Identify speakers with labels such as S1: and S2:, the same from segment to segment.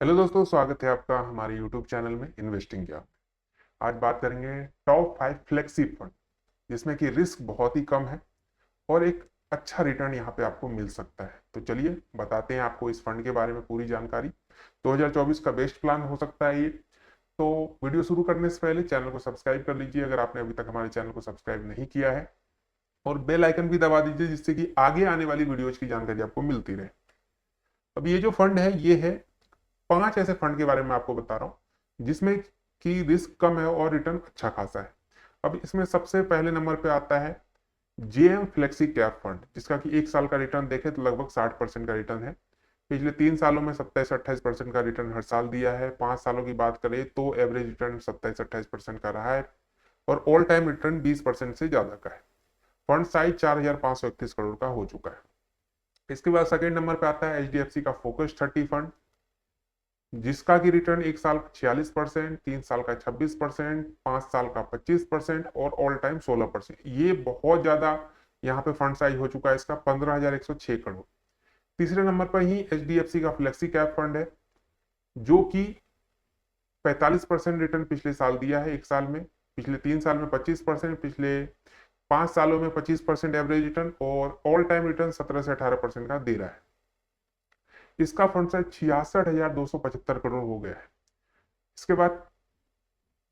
S1: Hello दोस्तों, स्वागत है आपका हमारे यूट्यूब चैनल में इन्वेस्टिंग ज्ञान। आज बात करेंगे टॉप 5 फ्लेक्सी फंड जिसमें कि रिस्क बहुत ही कम है और एक अच्छा रिटर्न यहाँ पे आपको मिल सकता है। तो चलिए बताते हैं आपको इस फंड के बारे में पूरी जानकारी। 2024 का बेस्ट प्लान हो सकता है ये। तो वीडियो शुरू करने से पहले चैनल को सब्सक्राइब कर लीजिए अगर आपने अभी तक हमारे चैनल को सब्सक्राइब नहीं किया है, और बेल आइकन भी दबा दीजिए जिससे कि आगे आने वाली वीडियोज की जानकारी आपको मिलती रहे। अब ये जो फंड है ये है 5 ऐसे फंड के बारे में आपको बता रहा हूं जिसमें कि रिस्क कम है और रिटर्न अच्छा खासा है। अब इसमें सबसे पहले नंबर पे आता है जेएम फ्लेक्सी कैप फंड, जिसका कि 1 साल का रिटर्न देखें तो लगभग 60% का रिटर्न है। पिछले 3 सालों में 27-28% का रिटर्न हर साल दिया है। 5 सालों की बात करें तो एवरेज रिटर्न 27-28% का रहा है और ऑल टाइम रिटर्न 20% से ज्यादा का है। फंड साइज 4,531 करोड़ का हो चुका है। इसके बाद सेकेंड नंबर पे आता है एचडीएफसी का फोकस 30 फंड, जिसका की रिटर्न 1 साल 46%, 3 साल का 26%, 5 साल का 25% और ऑल टाइम 16%। ये बहुत ज्यादा यहाँ पे फंड साइज हो चुका है इसका 15,106 करोड़। तीसरे नंबर पर ही एचडीएफसी का फ्लेक्सी कैप फंड है जो कि 45% रिटर्न पिछले साल दिया है 1 साल में, पिछले 3 साल में 25%, पिछले 5 सालों में 25% एवरेज रिटर्न और ऑल टाइम रिटर्न 17 से 18% का दे रहा है। इसका फंड साइज 66,275 करोड़ हो गया है। इसके बाद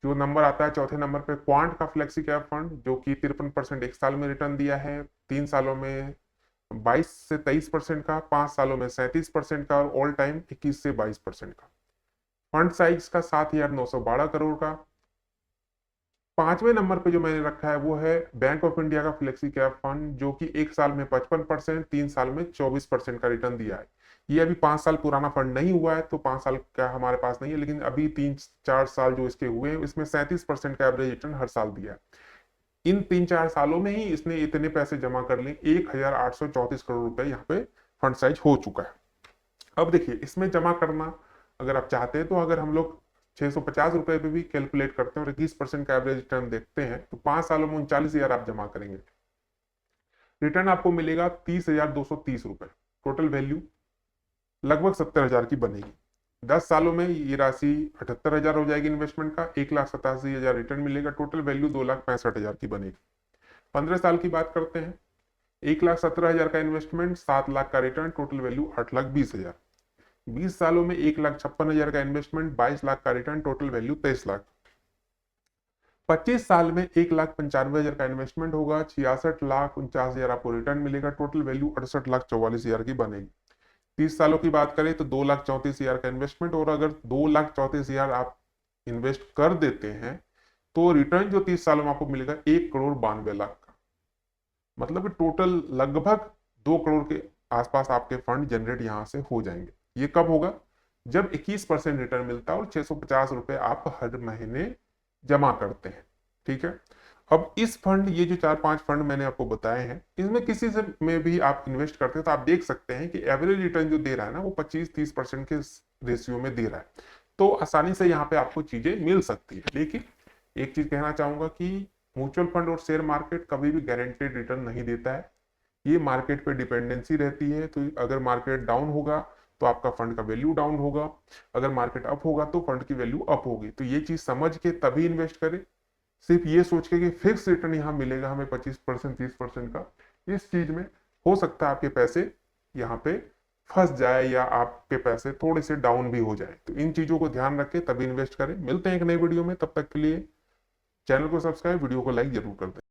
S1: जो नंबर आता है चौथे नंबर पे क्वांट का फ्लेक्सी कैप फंड, जो कि 53% 1 साल में रिटर्न दिया है, 3 सालों में 22 से 23% का, 5 सालों में 37% का और ऑल टाइम 21 से 22% का। फंड साइज का 7,912 करोड़ का। पांचवें नंबर पे जो मैंने रखा है वो है बैंक ऑफ इंडिया का फ्लेक्सी कैप फंड, जो कि 1 साल में 55%, 3 साल में 24% का रिटर्न दिया है। ये अभी 5 साल पुराना फंड नहीं हुआ है तो 5 साल का हमारे पास नहीं है, लेकिन अभी 3-4 साल जो इसके हुए हैं इसमें 37% का एवरेज रिटर्न हर साल दिया है। इन 3-4 सालों में ही इसने इतने पैसे जमा कर लिए, 1,834 करोड़ रुपए यहाँ पे फंड साइज हो चुका है। अब देखिए इसमें जमा करना अगर आप चाहते हैं तो अगर हम लोग 650 रुपए पे भी कैलकुलेट करते हैं और 21% का एवरेज रिटर्न देखते हैं तो 5 सालों में 39,000 आप जमा करेंगे, रिटर्न आपको मिलेगा 30,230 रुपए। टोटल वैल्यू लगभग 70,000 की बनेगी। 10 सालों में ये राशि 78,000 हो जाएगी इन्वेस्टमेंट का, 1,87,000 रिटर्न मिलेगा, टोटल वैल्यू 2,65,000 की बनेगी। 15 साल की बात करते हैं, 1,17,000 का इन्वेस्टमेंट, 7 लाख का रिटर्न, टोटल वैल्यू 8,20,000। 20 सालों में 1,56,000 का इन्वेस्टमेंट, 22 लाख का रिटर्न, टोटल वैल्यू 23 लाख। 25 साल में 1,95,000 का इन्वेस्टमेंट होगा, 66,49,000 आपको रिटर्न मिलेगा, टोटल वैल्यू 68,44,000 की बनेगी। 30 सालों की बात करें तो 2,34,000 का इन्वेस्टमेंट, और अगर 2,34,000 आप इन्वेस्ट कर देते हैं तो रिटर्न जो 30 सालों में आपको मिलेगा 1,92,00,000 का। मतलब टोटल लगभग 2 करोड़ के आसपास आपके फंड जनरेट यहां से हो जाएंगे। ये कब होगा? जब 21% रिटर्न मिलता है और 650 रुपए आप हर महीने जमा करते हैं। ठीक है। अब इस फंड, ये जो 4-5 फंड मैंने आपको बताए हैं, इसमें किसी से में भी आप इन्वेस्ट करते हैं तो आप देख सकते हैं कि एवरेज रिटर्न जो दे रहा है ना वो 25-30% के रेशियो में दे रहा है। तो आसानी से यहाँ पे आपको चीजें मिल सकती है। लेकिन एक चीज कहना चाहूंगा कि म्यूचुअल फंड और शेयर मार्केट कभी भी गारंटेड रिटर्न नहीं देता है। ये मार्केट पे डिपेंडेंसी रहती है। तो अगर मार्केट डाउन होगा तो आपका फंड का वैल्यू डाउन होगा, अगर मार्केट अप होगा तो फंड की वैल्यू अप होगी। तो ये चीज समझ के तभी इन्वेस्ट करें। सिर्फ ये सोच के कि फिक्स रिटर्न यहाँ मिलेगा हमें 25% 30% का, इस चीज में हो सकता है आपके पैसे यहाँ पे फंस जाए या आपके पैसे थोड़े से डाउन भी हो जाए। तो इन चीजों को ध्यान रखें तभी इन्वेस्ट करें। मिलते हैं एक नई वीडियो में, तब तक के लिए चैनल को सब्सक्राइब, वीडियो को लाइक जरूर कर दें।